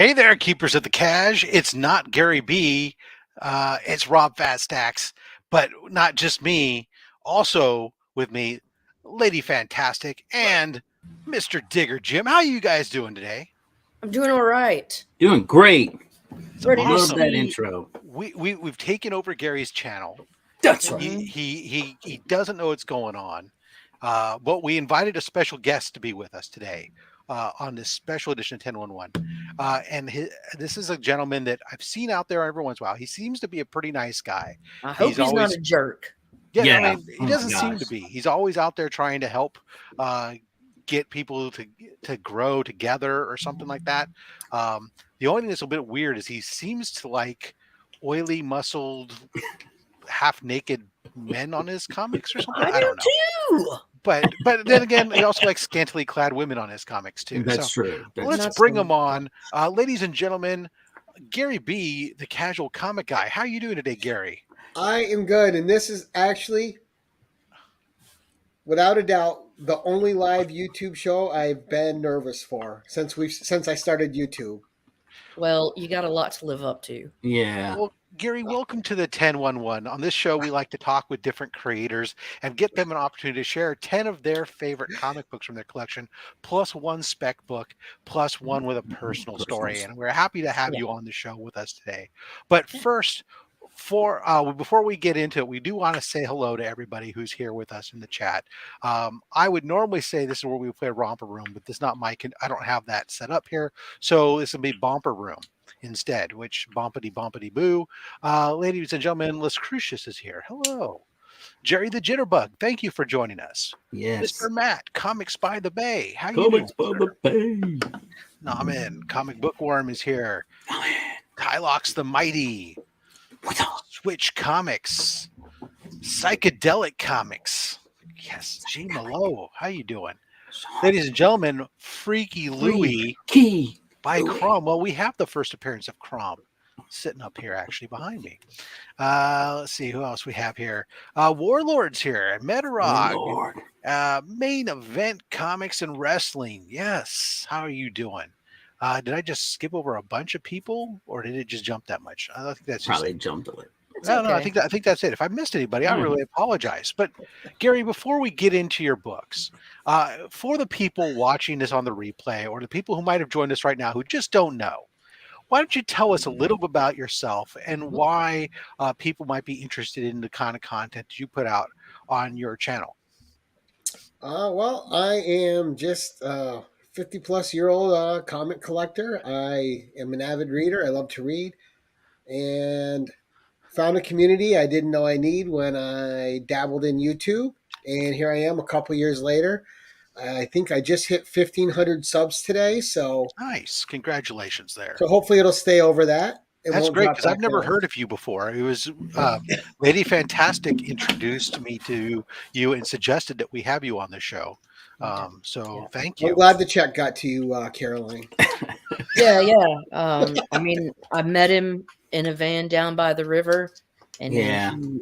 Hey there, keepers of the cash. It's not Gary B. It's Rob Fat Stax, but not just me. Also with me, Lady Fantastic and Mr. Digger Jim. How are you guys doing today? I'm doing all right. Doing great. It's Ready to Love awesome. that see- intro. We've taken over Gary's channel. That's Mhm. right. He doesn't know what's going on. But we invited a special guest to be with us today on this special edition of 1011. This is a gentleman that I've seen out there every once in a while. He seems to be a pretty nice guy. I hope He's he's not always, a jerk. yeah, I Yeah. mean, he Oh my doesn't seem to gosh. be. He's always out there trying to help get people to grow together or something like that. The only thing that's a bit weird is he seems to like oily, muscled, half naked men on his comics or something. I do don't know. too. But then again, he also likes scantily clad women on his comics too. That's So true. let's Not bring so him on, ladies and gentlemen. Gary B, the casual comic guy. How are you doing today, Gary? I am good, and this is actually, without a doubt, the only live YouTube show I've been nervous for since I started YouTube. Well, you got a lot to live up to. Yeah. Well, Gary, welcome to the 1011. On this show, we like to talk with different creators and get them an opportunity to share 10 of their favorite comic books from their collection, plus one spec book, plus one with a personal story. And we're happy to have Yeah. you on the show with us today. But first, before we get into it, we do want to say hello to everybody who's here with us in the chat. I would normally say this is where we play Romper Room, but this is not I don't have that set up here. So this will be Bomper Room instead, which bompity bompity boo. Ladies and gentlemen, Les Crucius is here. Hello. Jerry the Jitterbug, thank you for joining us. Yes. Mr. Matt, Comics by the Bay. How you doing? Comics by the Bay. Namen, Comic Bookworm is here. Kylox the Mighty. Switch Comics. Psychedelic Comics. Yes, G Malo. How you doing? Ladies and gentlemen, Freaky Louie Key. by Louie. Crom. Well, we have the first appearance of Crom sitting up here actually behind me. Let's see who else we have here. Warlord's here. Metarog. Lord. Main Event Comics and Wrestling. Yes. How are you doing? Did I just skip over a bunch of people, or did it just jump that much? I think that's just Probably jumped a little. It's no, okay. I think that's it. If I missed anybody, I really apologize. But Gary, before we get into your books, for the people watching this on the replay, or the people who might have joined us right now who just don't know, why don't you tell us a little bit about yourself and why people might be interested in the kind of content that you put out on your channel? Well, I am just a 50-plus-year-old comic collector. I am an avid reader. I love to read, and found a community I didn't know I need when I dabbled in YouTube. And here I am a couple years later. I think I just hit 1,500 subs today, so Nice, congratulations there. hopefully it'll stay over that. It That's won't great drop because I've back never down. heard of you before. It was Lady Fantastic introduced me to you and suggested that we have you on the show. So thank I'm you. glad the check got to you, Caroline. Yeah. I mean, I met him in a van down by the river, and Yeah. he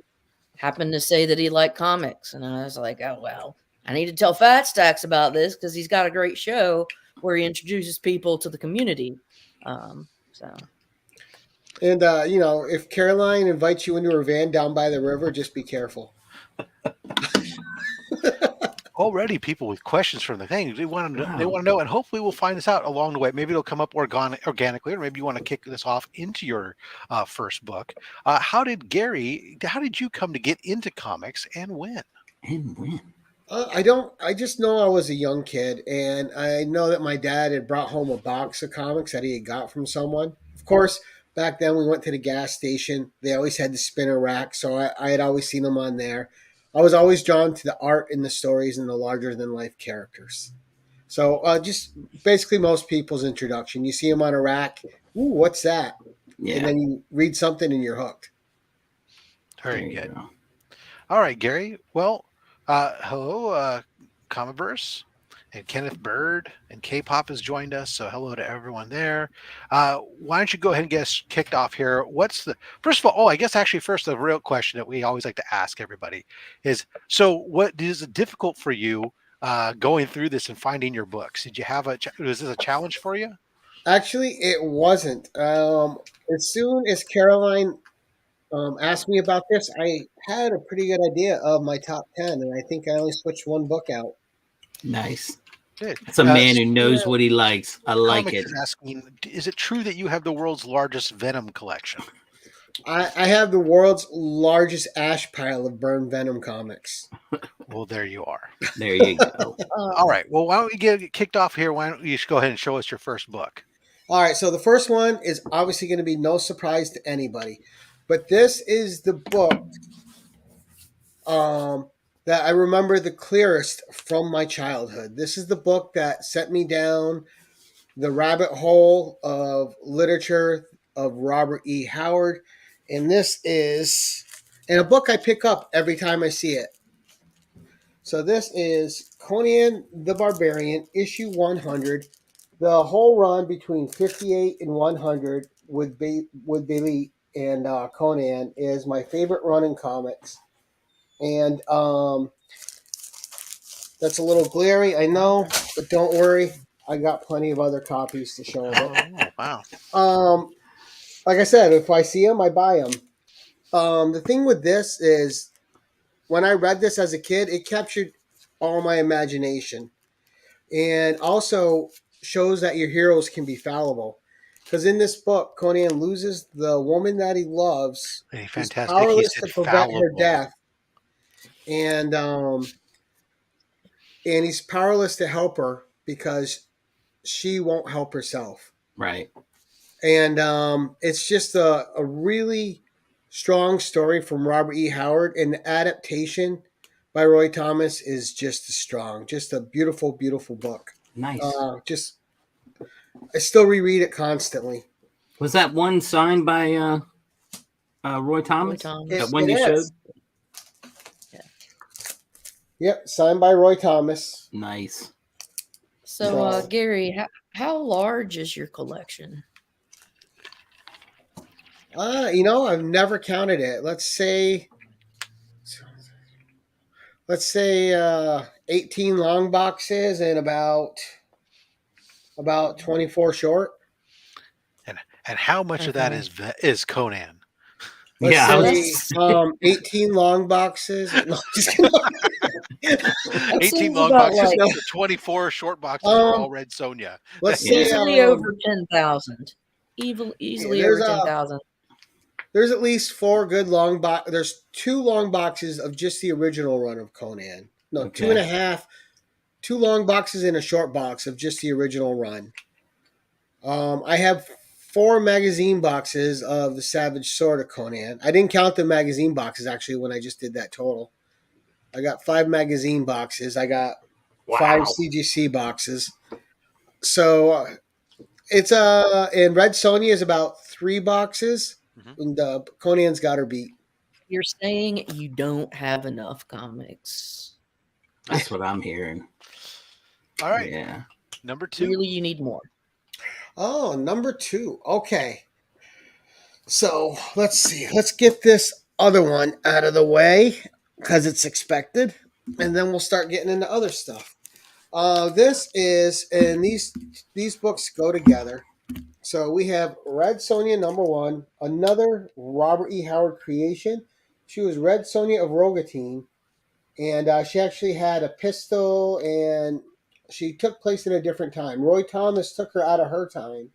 happened to say that he liked comics, and I was like, oh well, I need to tell Fat Stacks about this because he's got a great show where he introduces people to the community. So And if Caroline invites you into her van down by the river, just be careful. Already, people with questions from the thing they want to know, they want to know, and hopefully we'll find this out along the way. Maybe it'll come up organically, or maybe you want to kick this off into your first book. How did you come to get into comics, and when? And when? I just know I was a young kid, and I know that my dad had brought home a box of comics that he had got from someone. Of course, back then we went to the gas station. They always had the spinner rack, so I had always seen them on there. I was always drawn to the art and the stories and the larger than life characters. So just basically most people's introduction. You see them on a rack. Ooh, what's that? Yeah. And then you read something and you're hooked. Very There you good. go. All right, Gary. Well, hello, Comiverse, and Kenneth Bird and K-pop has joined us. So hello to everyone there. Why don't you go ahead and get us kicked off here? First of all, I guess actually first the real question that we always like to ask everybody is, so what is it difficult for you going through this and finding your books? Did you have was this a challenge for you? Actually, it wasn't. As soon as Caroline asked me about this, I had a pretty good idea of my top 10, and I think I only switched one book out. Nice. Good. It's a man who Speaking knows of what he likes. I like comics it. is asking, is it true that you have the world's largest Venom collection? I have the world's largest ash pile of burned Venom comics. Well, there you are. There you go. All right. Well, why don't we get kicked off here? Why don't you just go ahead and show us your first book? All right, so the first one is obviously going to be no surprise to anybody, but this is the book that I remember the clearest from my childhood. This is the book that set me down the rabbit hole of literature of Robert E. Howard, and this is and a book I pick up every time I see it. So this is Conan the Barbarian, issue 100. The whole run between 58 and 100 with Bailey and Conan is my favorite run in comics. And that's a little glary, I know, but don't worry. I got plenty of other copies to show of it. Oh, wow. Like I said, if I see them, I buy them. The thing with this is when I read this as a kid, it captured all my imagination. And also shows that your heroes can be fallible. Because in this book, Conan loses the woman that he loves. Hey, He's fantastic. He powerless said to prevent her fallible. death. And he's powerless to help her because she won't help herself. Right. And it's just a really strong story from Robert E. Howard, and the adaptation by Roy Thomas is just as strong. Just a beautiful, beautiful book. Nice. I still reread it constantly. Was that one signed by Roy Thomas? Thomas. That one you showed? Yep, signed by Roy Thomas. Nice. So, Gary, how large is your collection? I've never counted it. Let's say 18 long boxes and about 24 short. And how much of that is Conan? Let's say 18 long boxes. No, just kidding. 18 long boxes, 24 short boxes are all Red Sonja. Let's say easily over 10,000. Easily over 10,000. There's at least 4 good long box. There's 2 long boxes of just the original run of Conan. No, Okay. 2.5. 2 long boxes and a short box of just the original run. I have 4 magazine boxes of the Savage Sword of Conan. I didn't count the magazine boxes actually when I just did that total. I got 5 magazine boxes. I got 5 CGC boxes. So it's and Red Sonja is about 3 boxes. And Conan's got her beat. You're saying you don't have enough comics. That's what I'm hearing. All right. Yeah. Number 2. Really, you need more. Oh, number 2. Okay. So let's see. Let's get this other one out of the way because it's expected. And then we'll start getting into other stuff. This is, and these books go together. So we have Red Sonja number 1, another Robert E. Howard creation. She was Red Sonja of Rogatine, and she actually had a pistol, and she took place in a different time. Roy Thomas took her out of her time.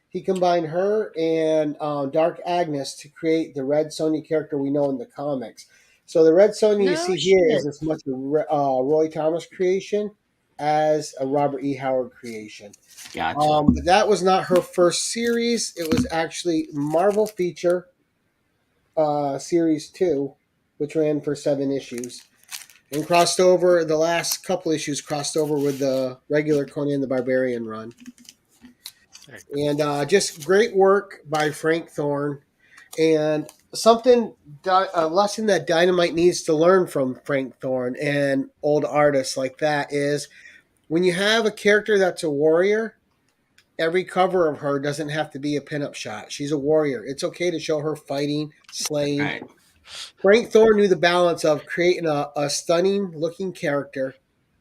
He combined her and Dark Agnes to create the Red Sonja character we know in the comics. So the Red Sonja you see here is as much a Roy Thomas creation as a Robert E. Howard creation. Gotcha. That was not her first series. It was actually Marvel Feature Series 2, which ran for 7 issues. And crossed over, the last couple issues crossed over with the regular Conan the Barbarian run. And just great work by Frank Thorne. And a lesson that Dynamite needs to learn from Frank Thorne and old artists like that is when you have a character that's a warrior, every cover of her doesn't have to be a pinup shot. She's a warrior. It's okay to show her fighting, slaying. Right. Frank Thorne knew the balance of creating a stunning looking character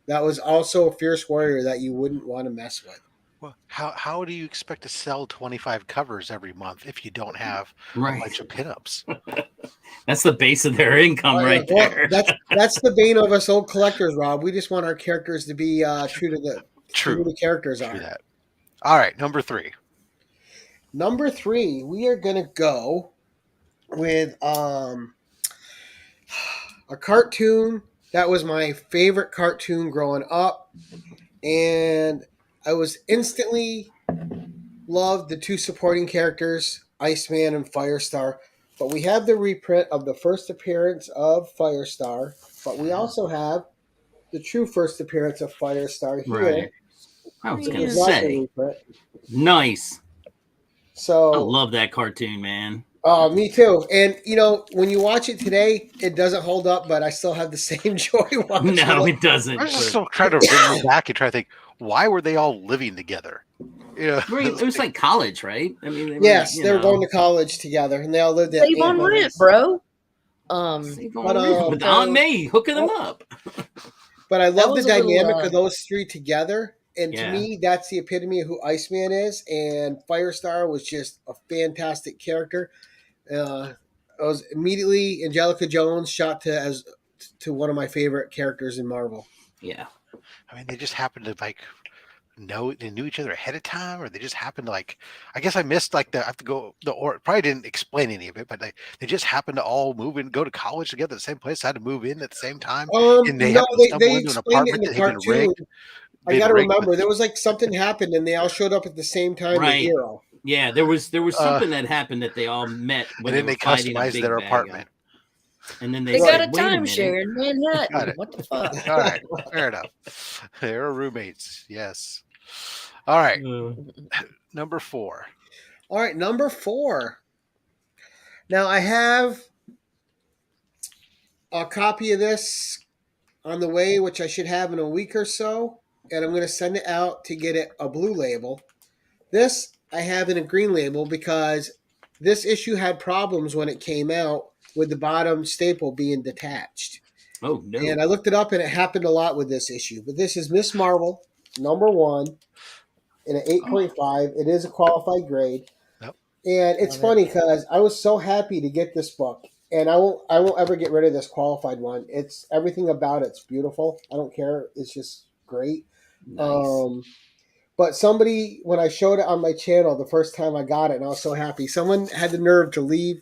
that was also a fierce warrior that you wouldn't want to mess with. Well, how do you expect to sell 25 covers every month if you don't have a Right. bunch of pinups? That's the base of their income right Well, there. that's the bane of us old collectors, Rob. We just want our characters to be true to who True. the characters True are. that. All right, number 3. Number 3, we are gonna go with a cartoon that was my favorite cartoon growing up, and I was instantly loved the two supporting characters, Iceman and Firestar. But we have the reprint of the first appearance of Firestar, but we also have the true first appearance of Firestar here. Right. I was It gonna was not the say, reprint. nice. I So, love that cartoon, man. me too. And when you watch it today, it doesn't hold up, but I still have the same joy watching No, it. it doesn't. I was just but- still trying to bring me back and try to think, why were they all living together? Yeah, Right, it was like college, right? I mean, Yes, you they were know, going to college together, and they all lived at Save on Aunt rent, May's. bro. Save but, on rent with so- Aunt May hooking them up. But I love the was a little, dynamic of those three together. And to Yeah. me, that's the epitome of who Iceman is. And Firestar was just a fantastic character. I was immediately Angelica Jones shot to one of my favorite characters in Marvel. Yeah. I mean, they just happened to they knew each other ahead of time, or they just happened to I guess I missed I have to go probably didn't explain any of it, but they just happened to all move in, go to college together at the same place, had to move in at the same time, and they No, happened to stumble they into an explained it apartment in the that had been cartoon. rigged. I got to remember, with- there was something happened, and they all showed up at the same time. Right. The hero. Yeah, there was something that happened that they all met when and then they they were fighting a customized big their bad guy. apartment. And then They they got said, a "Wait a minute." timeshare in Manhattan. Got it. What the fuck? All right, fair enough. They're roommates. Yes. All right, number 4. All right, number 4. Now I have a copy of this on the way, which I should have in a week or so, and I'm going to send it out to get it a blue label. This I have in a green label because this issue had problems when it came out with the bottom staple being detached. Oh no! And I looked it up, and it happened a lot with this issue. But this is Miss Marvel, number 1, in an 8.5. It is a qualified grade. Yep. And it's Love funny because I was so happy to get this book. And I won't ever get rid of this qualified one. It's everything about it's beautiful. I don't care. It's just great. Nice. But somebody, when I showed it on my channel the first time I got it, and I was so happy, someone had the nerve to leave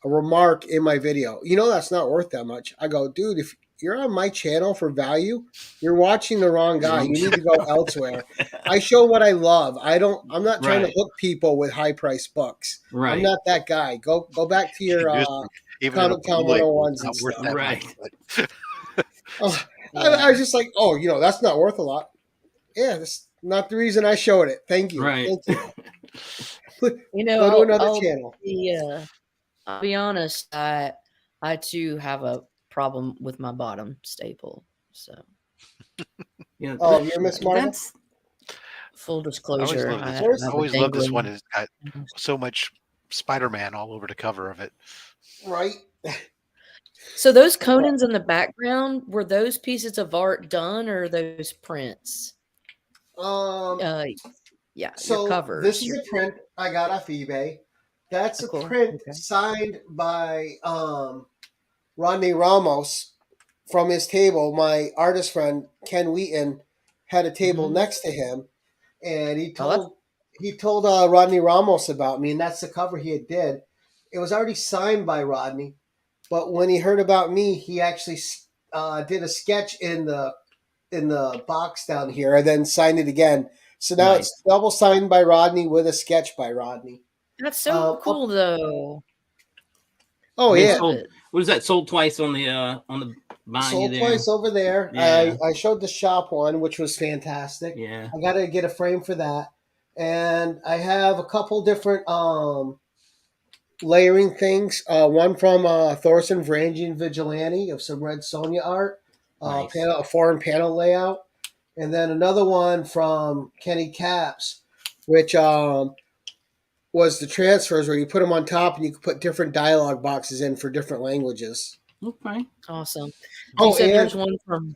a remark in my video. That's not worth that much. I go, dude, if you're on my channel for value, you're watching the wrong guy. You need to go elsewhere. I show what I love. I'm not trying to hook people with high priced books. Right. I'm not that guy. Go back to your Even Comic Town 101s and worth stuff. that Right. much, but- I was just like, that's not worth a lot. Yeah, that's not the reason I showed it. Thank you. Right. Thank you. Go Go to another channel. I'll be honest. I too have a problem with my bottom staple. So Yeah, Oh, you're Miss Marvel? That's full I always disclosure, love I this, have I a always love this one. dangling- It's got so much Spider-Man all over the cover of it. Right. So those Conans in the background, were those pieces of art done or those prints? Yeah, So your covers. this is a print I got off eBay. That's a Cool. print Okay. signed by Rodney Ramos from his table. My artist friend Ken Wheaton had a table Mhm. next to him, and he Oh, that's- told Rodney Ramos about me, and that's the cover he had did. It was already signed by Rodney, but when he heard about me, he actually did a sketch in the box down here, and then signed it again. So now Nice. it's double signed by Rodney with a sketch by Rodney. That's so cool, though. Oh They yeah, sold- what is that? Sold twice on the behind sold you there. twice over there. Yeah. I showed the shop one, which was fantastic. Yeah. I got to get a frame for that, and I have a couple different layering things. One from Thorson Varangian Vigilante of some Red Sonja art, Nice. a foreign panel layout, and then another one from Kenny Caps, which was the transfers where you put them on top and you could put different dialogue boxes in for different languages. Okay. Awesome. Oh, You said and- there's one from.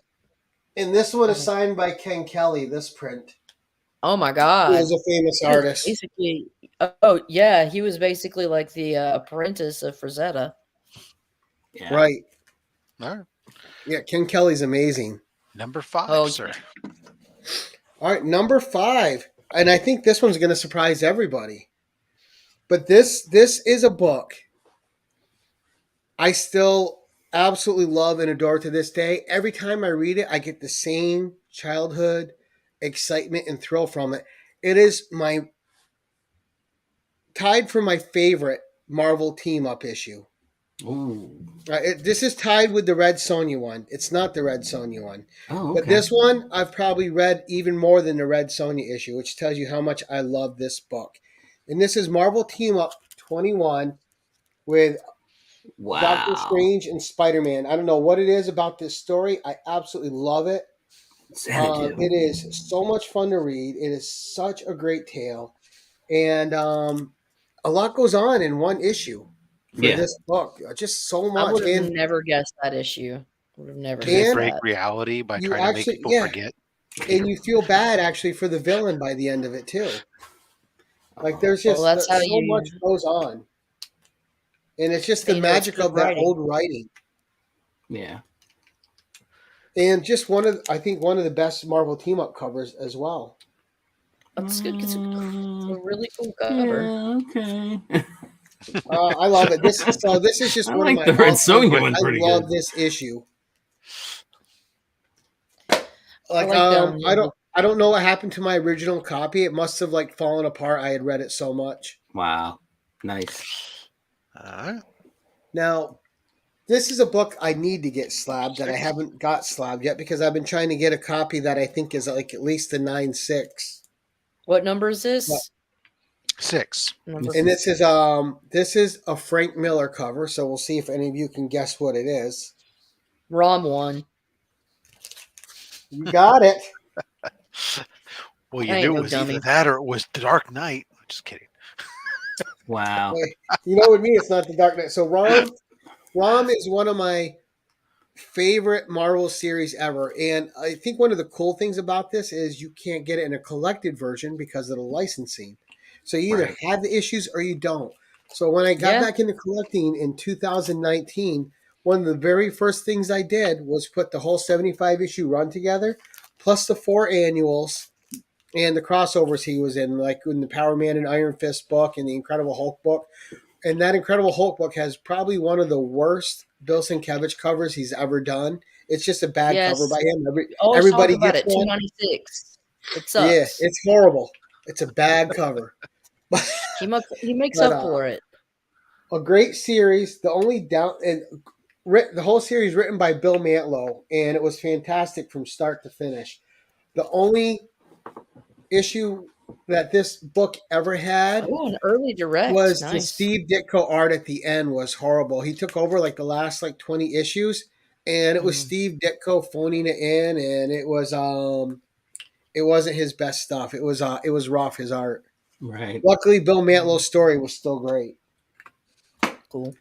And this one is signed by Ken Kelly, this print. Oh my He God. was a famous He was artist. basically, oh yeah, he was basically like the apprentice of Frazetta. Yeah. Right. All right. Yeah, Ken Kelly's amazing. Number 5, Oh, sir. All right, number 5. And I think this one's going to surprise everybody. But this is a book I still absolutely love and adore to this day. Every time I read it, I get the same childhood excitement and thrill from it. It is my tied for my favorite Marvel team up issue. Ooh. This is tied with the Red Sonja one. It's not the Red Sonja one. Oh, But okay. this one I've probably read even more than the Red Sonja issue, which tells you how much I love this book. And this is Marvel Team Up 21 with Doctor Wow. Strange and Spider-Man. I don't know what it is about this story. I absolutely love it. Xanadu. It is so much fun to read. It is such a great tale. And a lot goes on in one issue for Yeah. this book. Just so I much. would have And never guessed that issue. Would have never Do they guessed break that. reality by you trying to make actually, people yeah, forget? and you feel bad actually for the villain by the end of it too. Like there's Well, just that's how so you, much goes on. And it's just how the you know it's magic good of that writing. old writing. Yeah. And just I think one of the best Marvel team up covers as well. That's good. It's a really cool Yeah, cover. okay. I love it. This is just I one like of my the Red all-time. Sonja one I pretty love good. this issue. I Like like I don't know what happened to my original copy. It must have like fallen apart. I had read it so much. Wow. Nice. All right. Now, this is a book I need to get slabbed that I haven't got slabbed yet because I've been trying to get a copy that I think is like at least a 9.6. What number is this? 6. Number And this is a Frank Miller cover, so we'll see if any of you can guess what it is. ROM 1. You got it. Well, I you ain't knew it no was dummy. either that or it was Dark Knight. Just kidding. Wow. You know, with me, it's not the Dark Knight. So Rom is one of my favorite Marvel series ever, and I think one of the cool things about this is you can't get it in a collected version because of the licensing. So you either Right. have the issues or you don't. So when I got Yeah. back into collecting in 2019, one of the very first things I did was put the whole 75 issue run together, plus the 4 annuals and the crossovers he was in, like in the Power Man and Iron Fist book and the Incredible Hulk book. And that Incredible Hulk book has probably one of the worst Bill Sienkiewicz covers he's ever done. It's just a bad cover Yes. by him. We always Everybody talk about gets it. one. 296. It Yeah, sucks. it's horrible. It's a bad cover. He makes But up for it. a great series. The only down and the whole series written by Bill Mantlo, and it was fantastic from start to finish. The only issue that this book ever had Oh, an early direct. was the Nice. Steve Ditko art at the end was horrible. He took over like the last like 20 issues, and it was Steve Ditko phoning it in, and it wasn't his best stuff. It was rough, his art. Right. Luckily, Bill Mantlo's story was still great. Cool.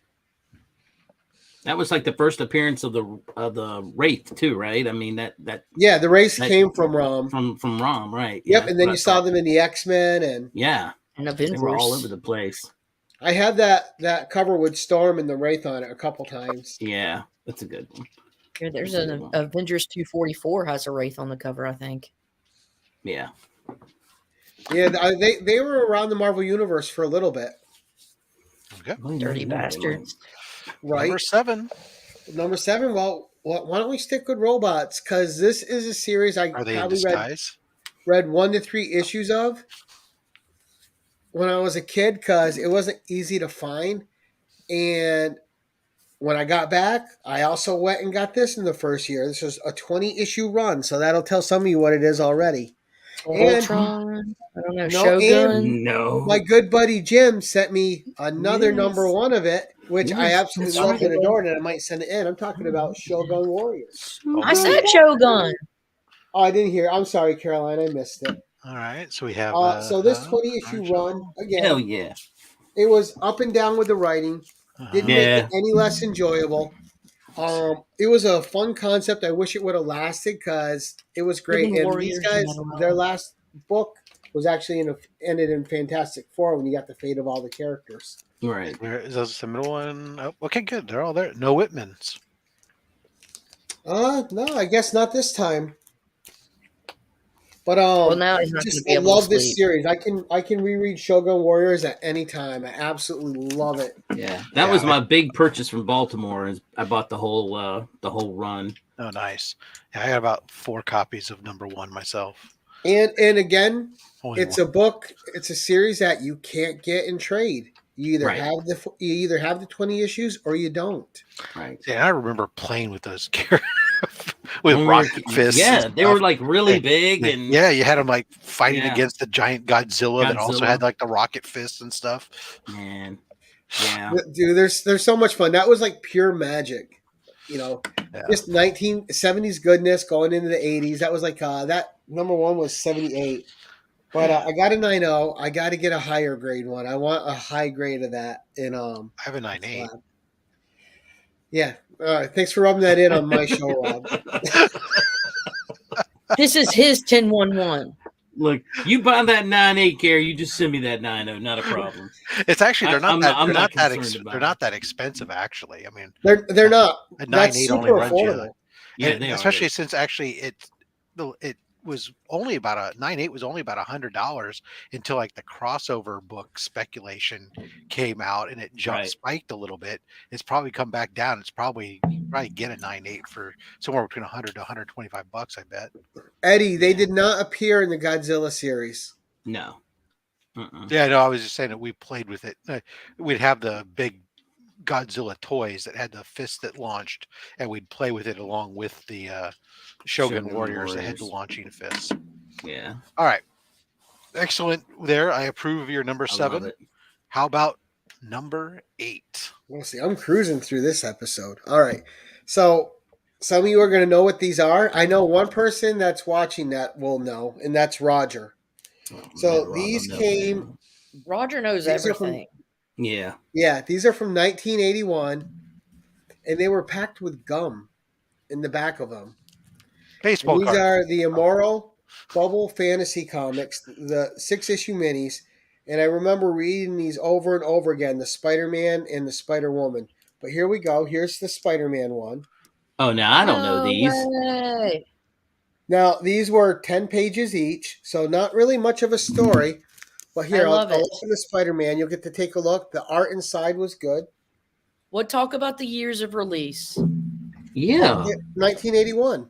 That was like the first appearance of the Wraith too, right? I mean that Yeah, the race that- came from Rom. from Rom, right? Yep, Yeah, and then that's you what saw I thought. them in the X-Men, and And Yeah, they were all over Avengers. the place. I had that cover with Storm and the Wraith on it a couple times. Yeah, that's a good one. Yeah, there's That's a an good one. Avengers 244 has a Wraith on the cover, I think. Yeah. Yeah, they were around the Marvel Universe for a little bit, Okay. Dirty bastards. right? Number 7. Number 7. Well, why don't we stick with robots? Because this is a series I Are they in probably disguise? read 1 to 3 issues of when I was a kid because it wasn't easy to find. And when I got back, I also went and got this in the first year. This was a 20 issue run, so that'll tell some of you what it is already. And Ultron. I don't know. No, Shogun. No. my good buddy Jim sent me another Yes. number 1 of it, which I Yes, absolutely that's loved and right. adored, and I might send it in. I'm talking about Shogun Warriors. I said Shogun. Oh, I didn't hear. I'm sorry, Caroline. I missed it. All right. So we have. So this 20 issue run, again, Hell yeah. it was up and down with the writing. Didn't make Yeah. it any less enjoyable. It was a fun concept. I wish it would have lasted because it was great. Living And Warriors these guys, in general. their last book was actually ended in Fantastic Four when you got the fate of all the characters. Right. Where is those the middle one? Oh, okay, good. They're all there. No Whitmans. No, I guess not this time. But Well, now he's not going to be I able to love this sleep. series. I can reread Shogun Warriors at any time. I absolutely love it. Yeah, that was my big purchase from Baltimore. Is I bought the whole run. Oh, nice. Yeah, I got about 4 copies of #1 myself. And again, Only it's one. a book. It's a series that you can't get in trade. You either Right. have the 20 issues or you don't. Right. Yeah, I remember playing with those characters with rocket fists. Yeah, and they were stuff. like really big, and yeah, you had them like fighting Yeah. against the giant Godzilla that also Godzilla. had like the rocket fists and stuff. man, yeah, Dude, there's so much fun. That was like pure magic. You know, Yeah. just 1970s goodness going into the 80s. That was like that #1 was 78. But I got a 9.0. I got to get a higher grade one. I want a high grade of that. And I have a 9.8. yeah. Thanks for rubbing that in on my show, Rob. This is his 1011. look, you buy that 9.8 Gary, you just send me that 9.0, not a problem. It's actually they're not I'm that not- I'm they're not not that concerned about they're it. not that expensive actually. I mean, They're not. a That's 9.8 only super runs you. affordable. Yeah, And they especially are. since actually it was only about a 9.8 was only about $100 until like the crossover book speculation came out and it spiked a little bit. It's probably come back down. It's probably you can probably get a 9.8 for somewhere between 100 to 125 bucks, I bet. Eddie, they did not appear in the Godzilla series. No. Yeah, no, I was just saying that we played with it. We'd have the big Godzilla toys that had the fist that launched, and we'd play with it along with the Shogun Warriors that had the launching fists. Yeah. All right. Excellent there. I approve of your number I love 7. it. How about number 8? We'll see. I'm cruising through this episode. All right. So some of you are going to know what these are. I know one person that's watching that will know, and that's Roger. Oh, So man, these Rob, came. Roger knows These are from- everything. Yeah. Yeah, these are from 1981, and they were packed with gum in the back of them. Baseball And these card. are the Immoral Bubble Fantasy Comics, the 6-issue minis. And I remember reading these over and over again, the Spider-Man and the Spider-Woman. But here we go. Here's the Spider-Man one. Oh, now I don't know No these. way. Now, these were 10 pages each, so not really much of a story. But here, I'll love it. open the Spider-Man. You'll get to take a look. The art inside was good. What talk about the years of release? Yeah. 1981.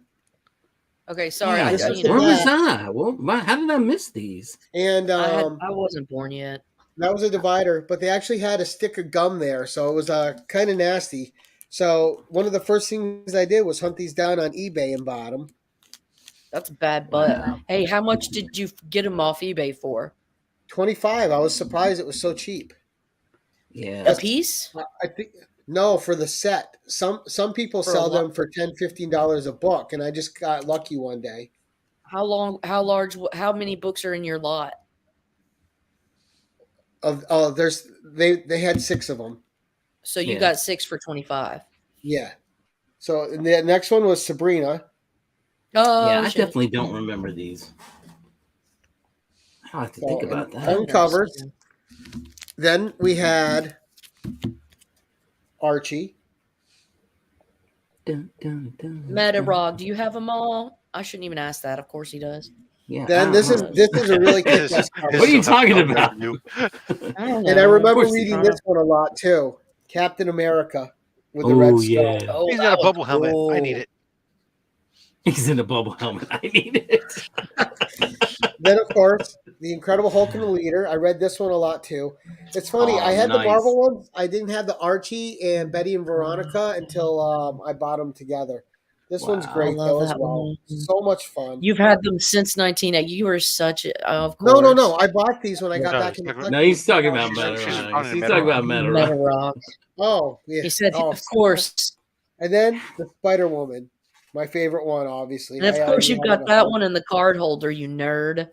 Okay, sorry. Yeah, I, this you was know, where was that. I? Well, how did I miss these? And I wasn't born yet. that was a divider, but they actually had a stick of gum there, so it was kind of nasty. So one of the first things I did was hunt these down on eBay and bought them. That's a bad butt. Hey, how much did you get them off eBay for? 25. I was surprised it was so cheap. Yeah. A piece? I think no, for the set. Some people For a sell lot. them for $10, $15 a book, and I just got lucky one day. How large? How many books are in your lot? They had 6 of them. So you Yeah. got 6 for 25. Yeah. So the next one was Sabrina. Oh, Yeah, I shit. definitely don't remember these. I have to think about that. Uncovered. Then we had Archie. Dun, dun, dun, Meta dun. Rock, do you have them all? I shouldn't even ask that. Of course he does. Yeah. Then I this don't is know. a really kick-ass cover. What are you talking about? I don't know. And I remember course he reading does. this one a lot too. Captain America with the Oh, red yeah. skull. Oh, He's that got a was bubble helmet. I cool. need it. He's in a bubble helmet. I need it. Then of course the Incredible Hulk and the Leader. I read this one a lot too. It's funny. Oh, I had the nice. Marvel ones. I didn't have the Archie and Betty and Veronica until I bought them together. This one's Wow. great I love though as that well. one. So much fun. You've had them since 1980. You were such a, of course. No. I bought these when I got No, back in the no, country. No, he's talking about She's Meta running Rock. a He's Meta talking Rock. about Meta Meta Rock. Rock. Oh, yeah. He said, Oh, of course. And then the Spider-Woman, my favorite one, obviously. And of I course, already you've had got it at that home. one in the card holder, you nerd.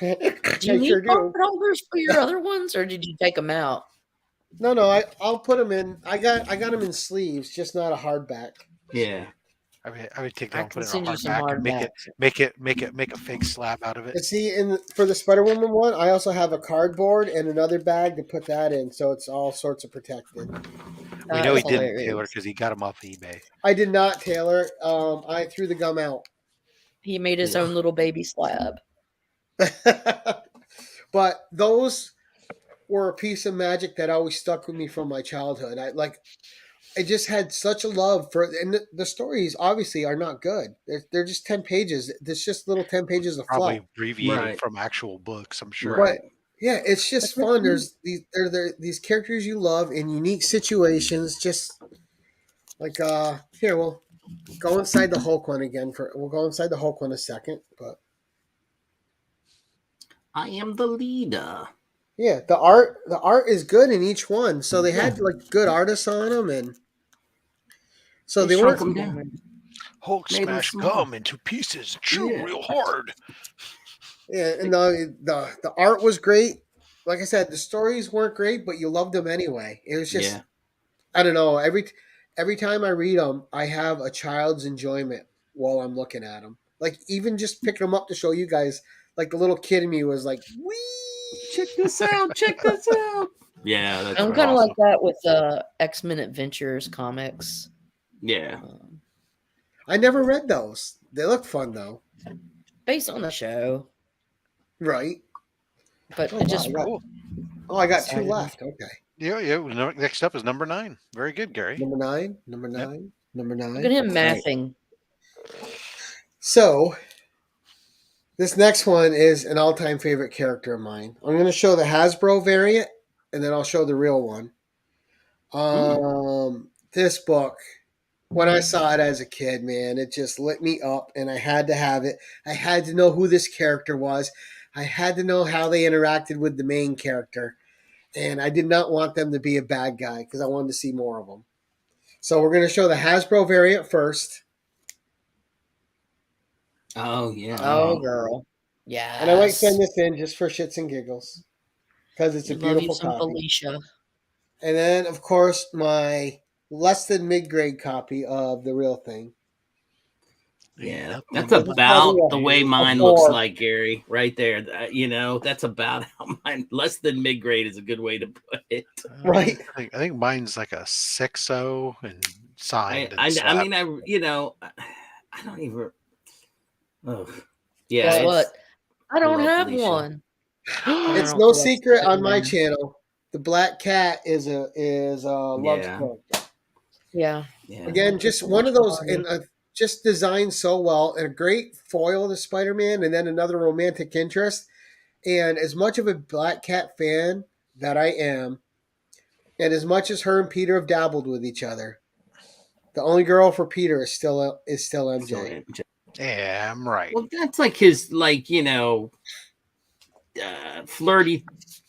Do you I need sure do. card holders for your other ones, or did you take them out? No, I'll put them in. I got them in sleeves, just not a hardback. Yeah. I would take that I and can put it in a send you some hardback and hardbacks. make a fake slab out of it. And see, for the Spider Woman one, I also have a cardboard and another bag to put that in, so it's all sorts of protected. We know he That's didn't, Taylor, hilarious. because he got them off eBay. I did not, Taylor. I threw the gum out. He made his Yeah. own little baby slab. But those were a piece of magic that always stuck with me from my childhood. I just had such a love for, and the stories obviously are not good. They're just 10 pages. There's just little 10 pages of fluff. Probably abbreviated Right. from actual books, I'm sure. Right. But yeah, it's just fun. There's these characters you love in unique situations. Just like here we'll go inside the Hulk one again. We'll go inside the Hulk one a second. But I am the leader. yeah, the art is good in each one. So they had Yeah. like good artists on them, and so They they shrunk weren't. them down. Hulk Made 'em smash small. gum into pieces, chew Yeah. real hard. Yeah, and the art was great. Like I said, the stories weren't great, but you loved them anyway. It was just Yeah. I don't know. Every time I read them, I have a child's enjoyment while I'm looking at them. Like even just picking them up to show you guys, like the little kid in me was like, "Wee!" Check this out. Check this out. Yeah, that's I'm right. kind of awesome. like that with X-Men Adventures comics. Yeah. I never read those. They look fun though, Based on the show, right? but Oh, it just wow. Cool. I got two excited me. left. Okay, Yeah. Next up is number 9. Very good, Gary. number nine, number Yep. nine, number Look nine. at him Right. mathing. So this next one is an all-time favorite character of mine. I'm going to show the Hasbro variant, and then I'll show the real one. This book, when I saw it as a kid, man, it just lit me up, and I had to have it. I had to know who this character was. I had to know how they interacted with the main character, and I did not want them to be a bad guy because I wanted to see more of them. So we're going to show the Hasbro variant first, Oh yeah. Oh, girl. Yeah. and I might send this in just for shits and giggles because it's a Love you beautiful some copy. Felicia. And then, of course, my less than mid-grade copy of the real thing. Yeah, Nothing that's but about a- the way mine a looks 4. like, Gary. Right there. That's about how mine. Less than mid grade is a good way to put it. Right. I think mine's like a 6.0 and signed. I and slabbed. mean, I don't even. Oh, yeah. Guess it's- what? I don't love have Felicia. one. It's don't no collect secret on my Spider-Man. channel. The black cat is a love's Yeah. character. Yeah. Yeah. Again, just one of those, and just designed so well, and a great foil to Spider-Man, and then another romantic interest. And as much of a black cat fan that I am, and as much as her and Peter have dabbled with each other, the only girl for Peter is still MJ. Yeah, I'm right. Well, that's like his, flirty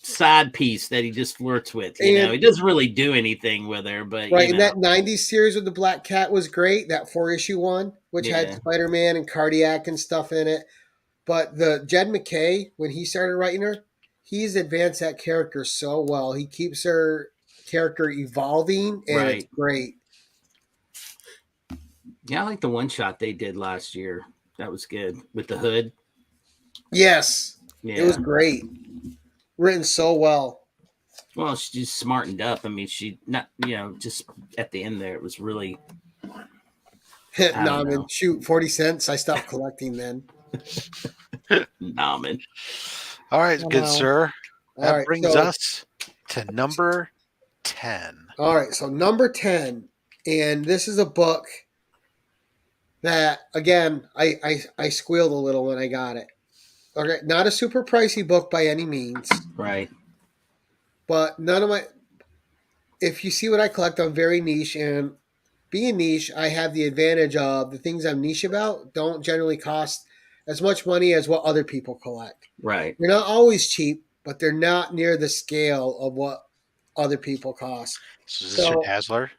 side piece that he just flirts with. And- He doesn't really do anything with her, but Right, and that 90s series with the Black Cat was great, that 4-issue one, which had Yeah. Spider-Man and Cardiac and stuff in it. But the Jed McKay, when he started writing her, he's advanced that character so well. He keeps her character evolving, and it's Right. great. Yeah, I like the one shot they did last year. That was good with the hood. Yes, Yeah. it was great. Written so well. Well, she's smartened up. I mean, she not, just at the end there, it was really. No, don't I mean, know. shoot, 40 cents. I stopped collecting then. Nah, man. All right, I good know. sir. All That right, brings so- us to number 10. All right, so number 10, and this is a book that, again, I squealed a little when I got it. Okay, not a super pricey book by any means, Right. but if you see what I collect, I'm very niche, and being niche, I have the advantage of the things I'm niche about don't generally cost as much money as what other people collect. Right. They're not always cheap, but they're not near the scale of what other people cost. So is this your Dazzler?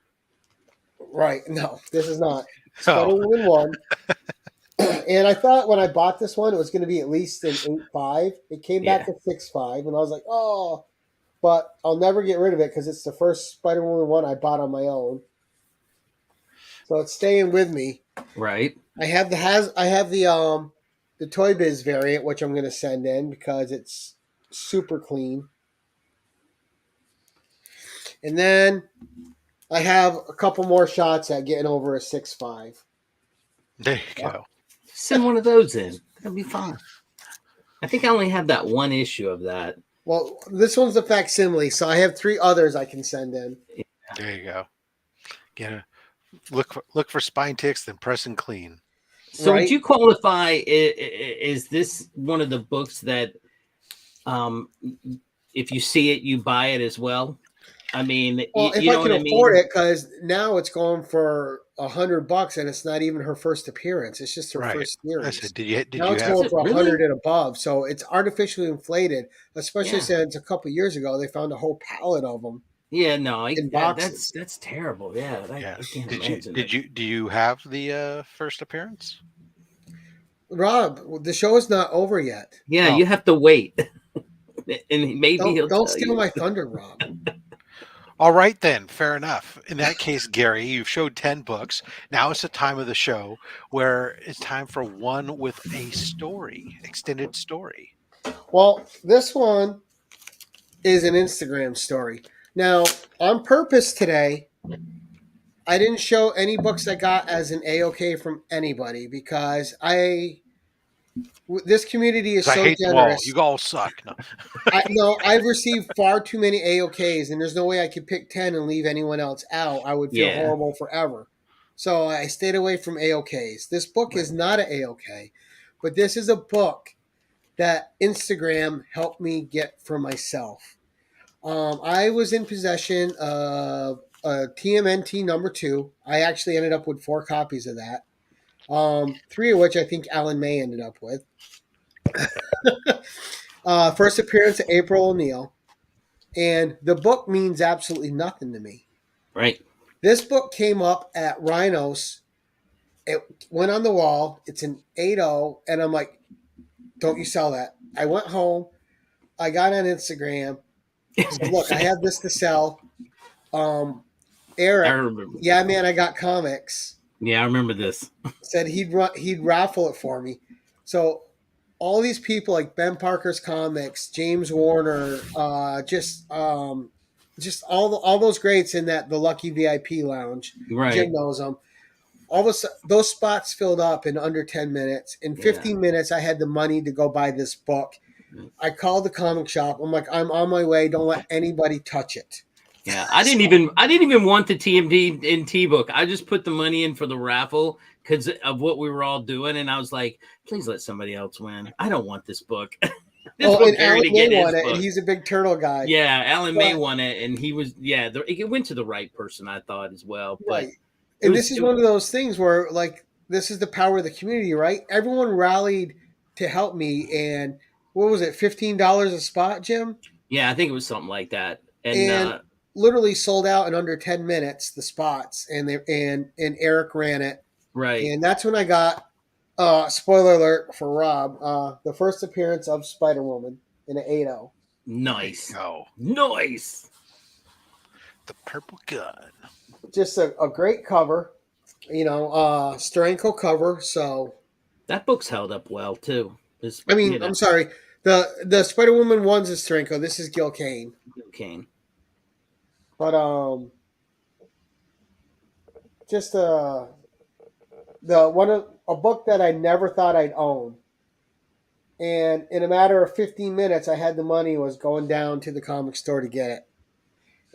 Right. No, this is not. Oh. Spider-Woman 1. And I thought when I bought this one, it was going to be at least an 8.5. It came back at 6.5, and I was like, oh. But I'll never get rid of it because it's the first Spider-Woman 1 I bought on my own. so it's staying with me. Right. I have the Toy Biz variant, which I'm going to send in because it's super clean. And then I have a couple more shots at getting over a 6.5. There you go. Send one of those in. That'd be fine. I think I only have that one issue of that. Well, this one's a facsimile, so I have 3 others I can send in. There you go. Get a look for spine ticks, then press and clean. So Right. would you qualify? Is this one of the books that, if you see it, you buy it as well? I mean, Well, if you I know can what I afford mean? it, because now it's going for $100, and it's not even her first appearance. It's just her Right. first I series. said, did Now you it's have? going Is it for really? 100 and above, so it's artificially inflated. Especially Yeah. since a couple years ago they found a whole pallet of them Yeah, no, in boxes. that's terrible. Yeah, I Yes. can't Did you imagine. do you have the first appearance? Rob, the show is not over yet. Yeah, Oh. you have to wait, and maybe he'll Don't tell steal you. my thunder, Rob. All right then, fair enough. In that case, Gary, you've showed 10 books. Now it's the time of the show where it's time for one with a story, extended story. Well, this one is an Instagram story. Now, on purpose today, I didn't show any books I got as an A-OK from anybody because this community is 'Cause I so hate them all. generous. You all suck. No. No, I've received far too many A-OKs, and there's no way I could pick 10 and leave anyone else out. I would feel Yeah. horrible forever. So I stayed away from A-OKs. This book is not an A-OK, but this is a book that Instagram helped me get for myself. I was in possession of a TMNT number 2. I actually ended up with 4 copies of that. 3 of which I think Alan May ended up with. First appearance of April O'Neil. And the book means absolutely nothing to me. Right. This book came up at Rhinos. It went on the wall. It's an 8.0. And I'm like, don't you sell that. I went home. I got on Instagram. Said, look, I have this to sell. I Eric, remember. yeah, man, I got comics. Yeah, I remember this. Said he'd raffle it for me. So all these people like Ben Parker's Comics, James Warner, just all those greats in the Lucky VIP Lounge. Right. Jim knows them. All of a sudden, those spots filled up in under 10 minutes. In 15 minutes, I had the money to go buy this book. I called the comic shop. I'm like, I'm on my way. Don't let anybody touch it. Yeah, I didn't even want the TMNT book. I just put the money in for the raffle because of what we were all doing, and I was like, please let somebody else win. I don't want this book. And Alan May won it, and he's a big turtle guy. Yeah, Alan May won it, and he was it went to the right person, I thought, as well. But right. And this is one of those things where, like, this is the power of the community, right? Everyone rallied to help me, and what was it, $15 a spot, Jim? Yeah, I think it was something like that. And literally sold out in under 10 minutes, the spots, and Eric ran it. Right. And that's when I got, spoiler alert for Rob, the first appearance of Spider-Woman in an 8.0. Nice. Oh, nice. The purple gun. Just a great cover, Steranko cover. So that book's held up well too. I'm sorry. The Spider-Woman one's is Steranko. This is Gil Kane. Gil Kane. But just a book that I never thought I'd own. And in a matter of 15 minutes, I had the money, was going down to the comic store to get it.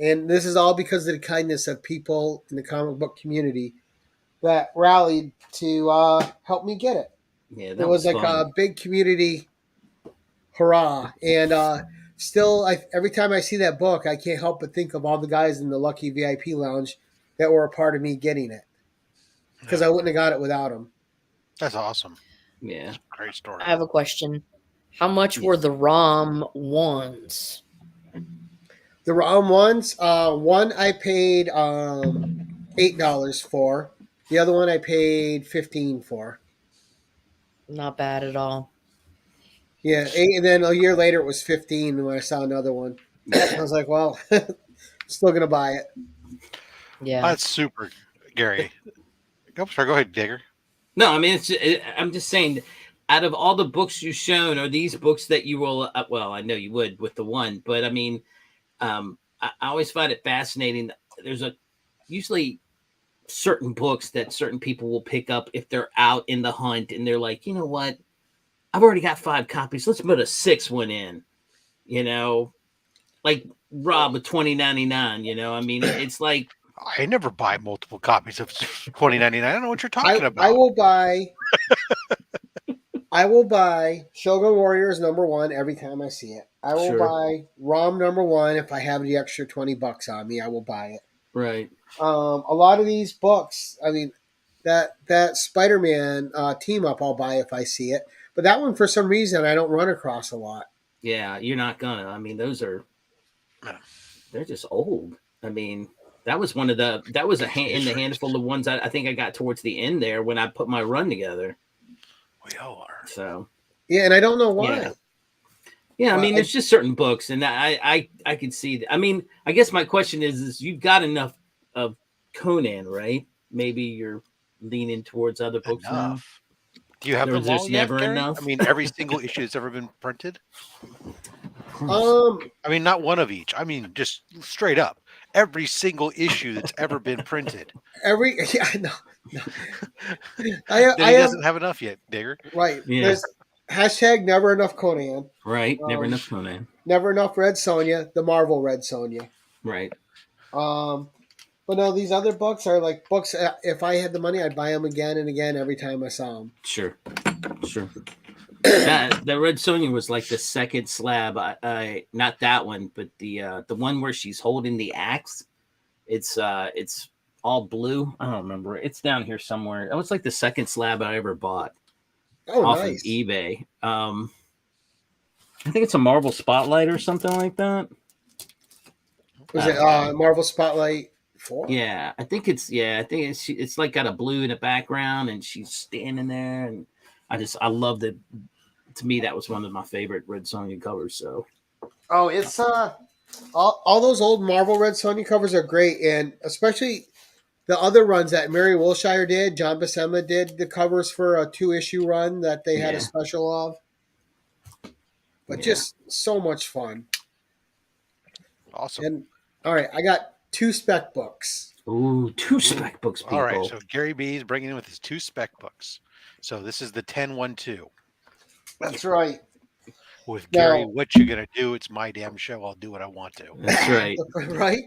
And this is all because of the kindness of people in the comic book community that rallied to help me get it. Yeah, it was like fun. A big community hurrah. And still, every time I see that book, I can't help but think of all the guys in the Lucky VIP Lounge that were a part of me getting it. Because I wouldn't have got it without them. That's awesome. Yeah. Great story. I have a question. How much were the ROM ones? The ROM ones, one I paid $8 for. The other one I paid $15 for. Not bad at all. Yeah, $8, and then a year later it was $15 when I saw another one. I was like, well, still gonna buy it. Yeah. That's super, Gary. Go, sorry, go ahead, Digger. No, I mean, I'm just saying, out of all the books you've shown, are these books that you will? Well, I know you would with the one, but I mean, I always find it fascinating. There's usually certain books that certain people will pick up if they're out in the hunt and they're like, you know what? I've already got 5 copies. Let's put a 6th one in. Like Rob with 2099. I mean, it's like I never buy multiple copies of 2099. I don't know what you're talking about. I will buy. I will buy Shogun Warriors #1 every time I see it. I will buy ROM #1 if I have the extra $20 on me. I will buy it. right. A lot of these books, I mean, that Spider-Man team up, I'll buy if I see it. But that one, for some reason, I don't run across a lot. Yeah, you're not gonna. I mean, they're just old. I mean, that was in the handful of ones I think I got towards the end there when I put my run together. We all are. So yeah, and I don't know why. Yeah, I mean, there's just certain books, and I could see that. I mean, I guess my question is you've got enough of Conan, right? Maybe you're leaning towards other books now. Do you have them There's all yet, never Gary? enough? I mean, every single issue that's ever been printed. Um, I mean, not one of each. I mean, just straight up, every single issue that's ever been printed. no. Then he doesn't have enough yet, Digger. Right. Yeah. There's hashtag never enough Conan. Right, never enough Conan. Never enough Red Sonja, the Marvel Red Sonja. Right. But no, these other books are like books. If I had the money, I'd buy them again and again every time I saw them. Sure. The Red Sonja was like the second slab. I not that one, but the one where she's holding the axe. It's all blue. I don't remember. It's down here somewhere. It was like the second slab I ever bought off of eBay. I think it's a Marvel Spotlight or something like that. Was it Marvel Spotlight 4? Yeah, I think it's like got a blue in the background and she's standing there, and I love that. To me, that was one of my favorite Red Sonja covers. So, it's all those old Marvel Red Sonja covers are great, and especially the other runs that Mary Wilshire did. John Buscema did the covers for a 2-issue run that they had a special of. But just so much fun. Awesome. And all right, I got 2 spec books. Ooh, 2 spec books, people. All right, so Gary B is bringing in with his 2 spec books. So this is the 10-1-2. That's right. With Gary, what you gonna do? It's my damn show. I'll do what I want to. That's right. Right?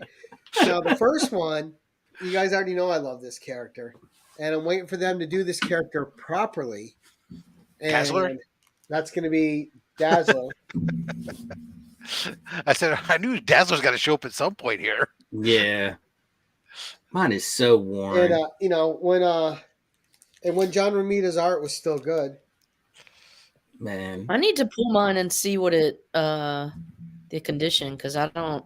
Now, the first one, you guys already know I love this character. And I'm waiting for them to do this character properly. And Dazzler? That's going to be Dazzler. I said, I knew Dazzler's got to show up at some point here. Yeah. Mine is so worn. And when John Romita's art was still good. Man. I need to pull mine and see what the condition, because I don't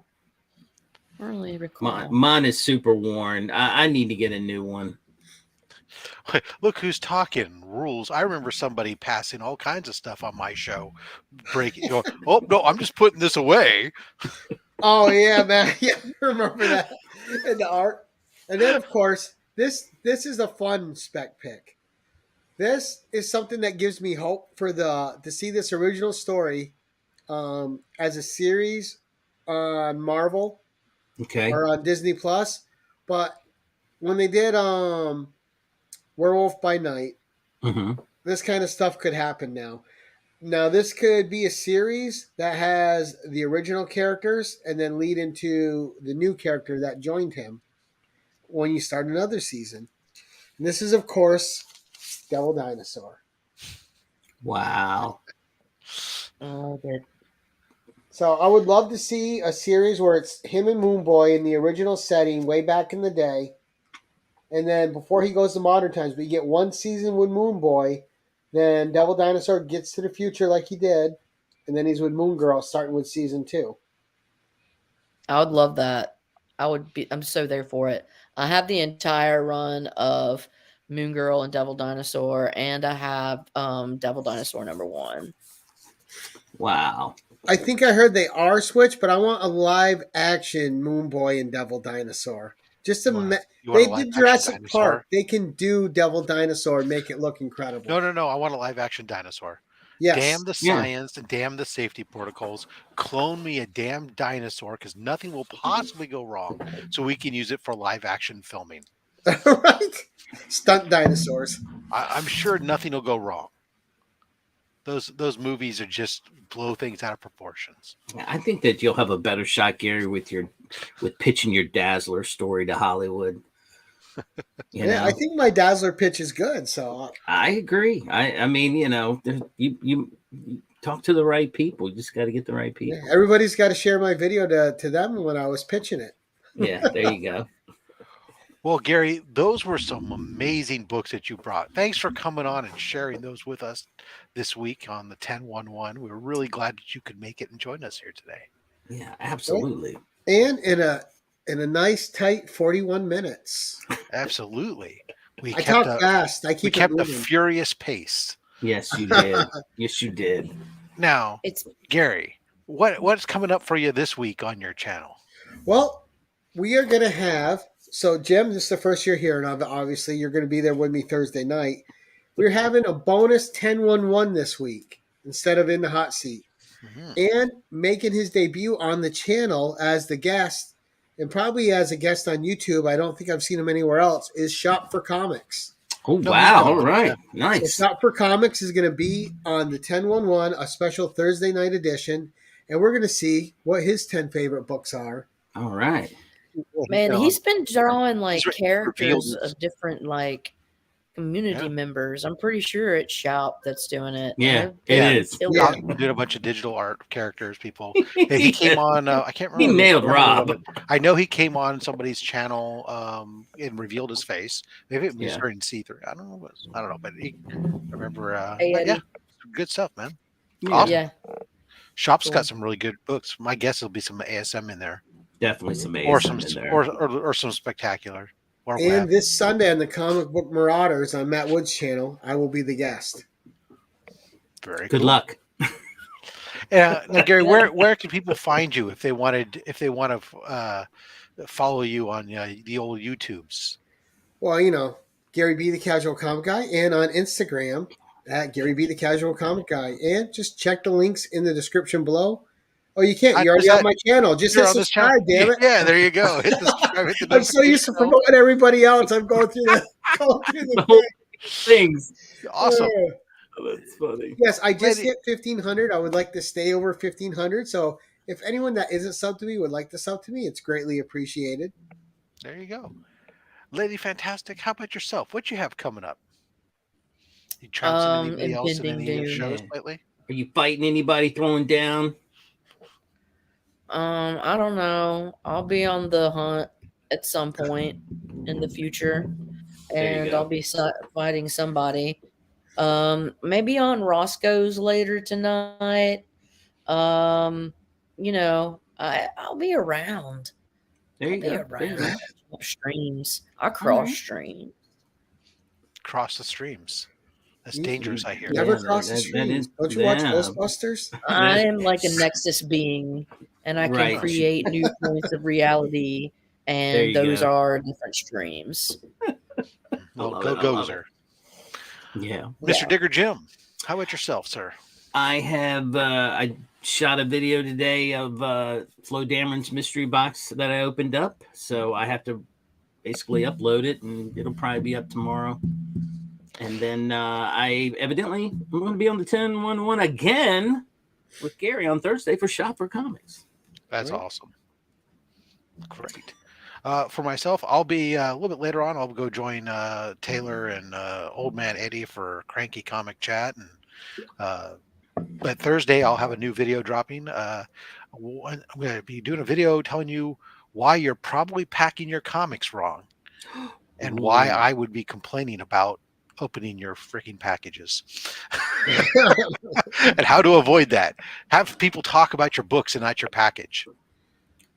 really recall. Mine is super worn. I need to get a new one. Look who's talking rules. I remember somebody passing all kinds of stuff on my show, breaking. Oh no, I'm just putting this away. Oh yeah, man. Yeah, I remember that in the art. And then of course, this is a fun spec pick. This is something that gives me hope for to see this original story as a series on Marvel, or on Disney Plus. But when they did Werewolf by Night, this kind of stuff could happen now. Now this could be a series that has the original characters and then lead into the new character that joined him when you start another season. And this is, of course, Devil Dinosaur. Wow. Oh, good. So I would love to see a series where it's him and Moon Boy in the original setting way back in the day. And then before he goes to modern times, we get one season with Moon Boy. Then Devil Dinosaur gets to the future like he did. And then he's with Moon Girl starting with season 2. I would love that. I'm so there for it. I have the entire run of Moon Girl and Devil Dinosaur, and I have Devil Dinosaur #1. Wow. I think I heard they are switched, but I want a live action Moon Boy and Devil Dinosaur. Just You want they a live did action Jurassic dinosaur? Park. They can do Devil Dinosaur and make it look incredible. No. I want a live action dinosaur. Yes. Damn the Yeah. science and damn the safety protocols. Clone me a damn dinosaur because nothing will possibly go wrong. So we can use it for live action filming. Right? Stunt dinosaurs. I'm sure nothing will go wrong. Those movies are just blow things out of proportions. I think that you'll have a better shot, Gary, with pitching your Dazzler story to Hollywood. Yeah, I think my Dazzler pitch is good. So I agree. I mean, you talk to the right people. You just got to get the right people. yeah, everybody's got to share my video to them when I was pitching it. Yeah, there you go. Well, Gary, those were some amazing books that you brought. Thanks for coming on and sharing those with us this week on the 1011. We were really glad that you could make it and join us here today. Yeah, absolutely. And in a nice tight 41 minutes. Absolutely. I talk fast. I We keep kept it a moving. furious pace. Yes, you did. Yes, you did. Now, It's Gary, what's coming up for you this week on your channel? Well, we are going to have. So, Jim, this is the first year here, and obviously you're going to be there with me Thursday night. We're having a bonus 1011 this week instead of in the hot seat. Mhm. And making his debut on the channel as the guest, and probably as a guest on YouTube, I don't think I've seen him anywhere else, is Shop for Comics. Oh, No, wow. he's All gone. right. Yeah. So Nice. Shop for Comics is going to be on the 1011, a special Thursday night edition, and we're going to see what his 10 favorite books are. All right. man, Um, he's been drawing like He's characters revealed- of different like community Yeah. members. I'm pretty sure it's Shop that's doing it. Yeah, And they're it is. killing Yeah. it. We did a bunch of digital art characters, people. Yeah, he came on. I can't remember. He nailed Rob. but I know he came on somebody's channel and revealed his face. Maybe it was Yeah. during C3. I don't know. I don't know, but I remember. Hey, But Eddie. yeah, good stuff, man. Yeah, Awesome. Yeah. Shop's Cool. got some really good books. My guess will be some ASM in there, definitely some or ASM some, in there. or some spectacular. Or And web. this Sunday on the Comic Book Marauders on Matt Wood's channel, I will be the guest. Very Good cool. luck. Now, Gary, where can people find you if they want to follow you on the old YouTubes? Well, Gary B, the Casual Comic Guy, and on Instagram at Gary B, the Casual Comic Guy. And just check the links in the description below. Oh, you can't. You already Is have that- my channel. Just You're hit on this channel. subscribe, damn it. Yeah, there you go. Hit the subscribe. Hit the I'm so used to notification bell. promoting everybody else. I'm going through the whole thing. Things. Awesome. Oh, that's funny. Yes, I just Lady- hit 1,500. I would like to stay over 1,500. So if anyone that isn't sub to me would like to sub to me, it's greatly appreciated. There you go. Lady Fantastic, how about yourself? What you have coming up? You trouncing anybody else in impending any doom. shows Yeah. lately? Are you fighting anybody throwing down? I don't know. I'll be on the hunt at some point in the future, There you and go. I'll be fighting somebody. Maybe on Roscoe's later tonight. I'll be around. There you I'll be go. There you go. around. Streams. I cross right. stream. Cross the streams. That's You- dangerous, I hear. Never Yeah, cross the that streams. is- Don't you watch yeah. Ghostbusters? I am like a Nexus being, and I can Right. create new points of reality, There and you those go. are different streams. Well, love go it, I love Gozer. Yeah. Mr. Yeah. Digger Jim, how about yourself, sir? I have I shot a video today of Flo Dameron's mystery box that I opened up. So I have to basically upload it, and it'll probably be up tomorrow. And then I'm going to be on the 1011 again with Gary on Thursday for Shop for Comics. That's Great. awesome. Great. For myself, I'll be a little bit later on. I'll go join Taylor and Old Man Eddie for Cranky Comic Chat, and but Thursday I'll have a new video dropping. I'm going to be doing a video telling you why you're probably packing your comics wrong, and why Ooh. I would be complaining about opening your freaking packages, and how to avoid that. Have people talk about your books and not your package.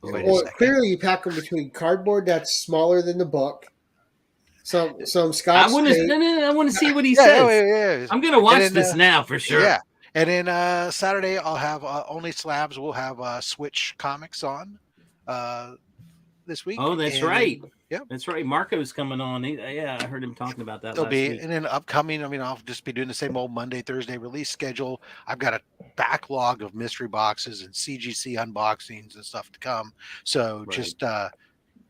Wait a Well, second. clearly you pack them between cardboard that's smaller than the book, some I Scotch want to tape. I want to see what he Yeah, says. yeah. I'm going to watch then, this now for sure. Yeah. And then Saturday, I'll have Only Slabs. We'll have Switch Comics on. this week. Oh, that's and right. Yep. That's right. Marco's coming on. Yeah, I heard him talking about that There'll last be week. and then upcoming. I mean, I'll just be doing the same old Monday, Thursday release schedule. I've got a backlog of mystery boxes and CGC unboxings and stuff to come. So Right. just go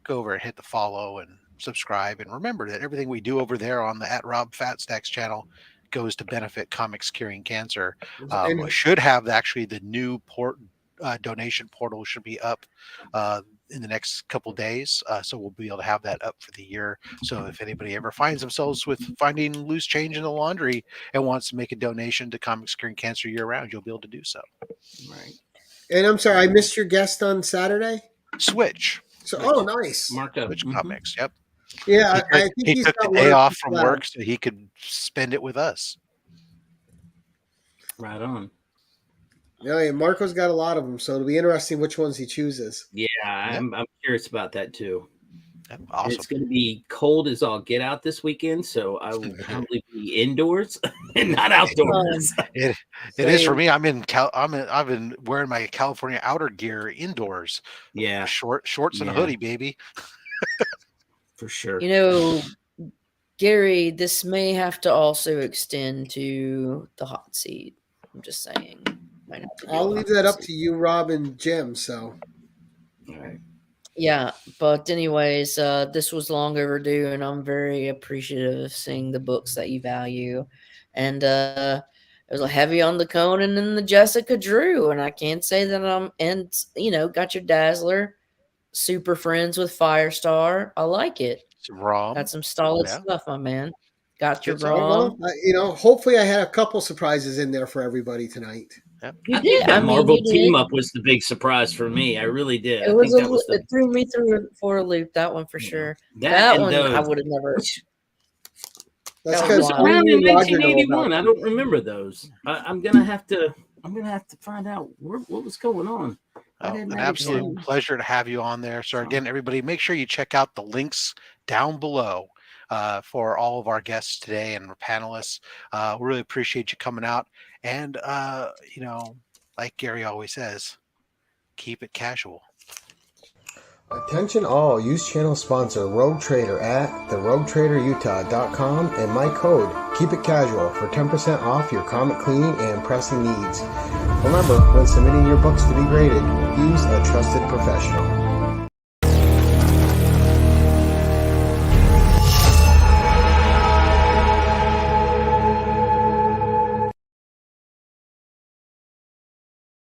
over and hit the follow and subscribe. And remember that everything we do over there on the @Rob Fat Stax channel goes to benefit Comics Curing Cancer. And Should have actually the new donation portal should be up in the next couple days, so we'll be able to have that up for the year. So if anybody ever finds themselves with finding loose change in the laundry and wants to make a donation to Comics Curing Cancer year round, you'll be able to do so. Right. and I'm sorry, I missed your guest on Saturday. Switch So, oh, nice. Marco. Switch Mhm. Comics. Yep. Yeah, I think He he's took got the day one or off two from left. work so he could spend it with us. Right on. Yeah, Marco's got a lot of them, so it'll be interesting which ones he chooses. Yeah, I'm curious about that too. Yep, And awesome. it's going to be cold as all get out this weekend, so I will probably be indoors and not outdoors. It is for me. I've been wearing my California outer gear indoors. Yeah, Shorts and a Yeah. hoodie, baby. for sure. You know, Gary, this may have to also extend to the hot seat. I'm just saying. Might have to do I'll a leave hot that up seat. to you, Rob and Jim. So, All right. Yeah, but anyways, this was long overdue, and I'm very appreciative of seeing the books that you value. And it was heavy on the Conan and the Jessica Drew, and I can't say that got your Dazzler, super friends with Firestar. I like it. Some ROM. Got some solid Yeah. stuff, my man. Got your Good stuff. ROM. well, hopefully I had a couple surprises in there for everybody tonight. Yep. You I think did. that I mean, Marvel you did. team up was the big surprise for me. I really did. It I was think that was it threw me for a loop. That one for Yeah. sure. that That and one I those. would have never. That's That because was was wild. around in Roger know 1981. about I don't remember those. I'm gonna have to find out what was going on. I Oh, didn't an have absolute it. pleasure to have you on there. So again, everybody, make sure you check out the links down below for all of our guests today and our panelists. We really appreciate you coming out. And like Gary always says, keep it casual. Attention all, use channel sponsor Rogue Trader at theroguetraderutah.com and my code Keep It Casual for 10% off your comic cleaning and pressing needs. Remember, when submitting your books to be graded, use a trusted professional.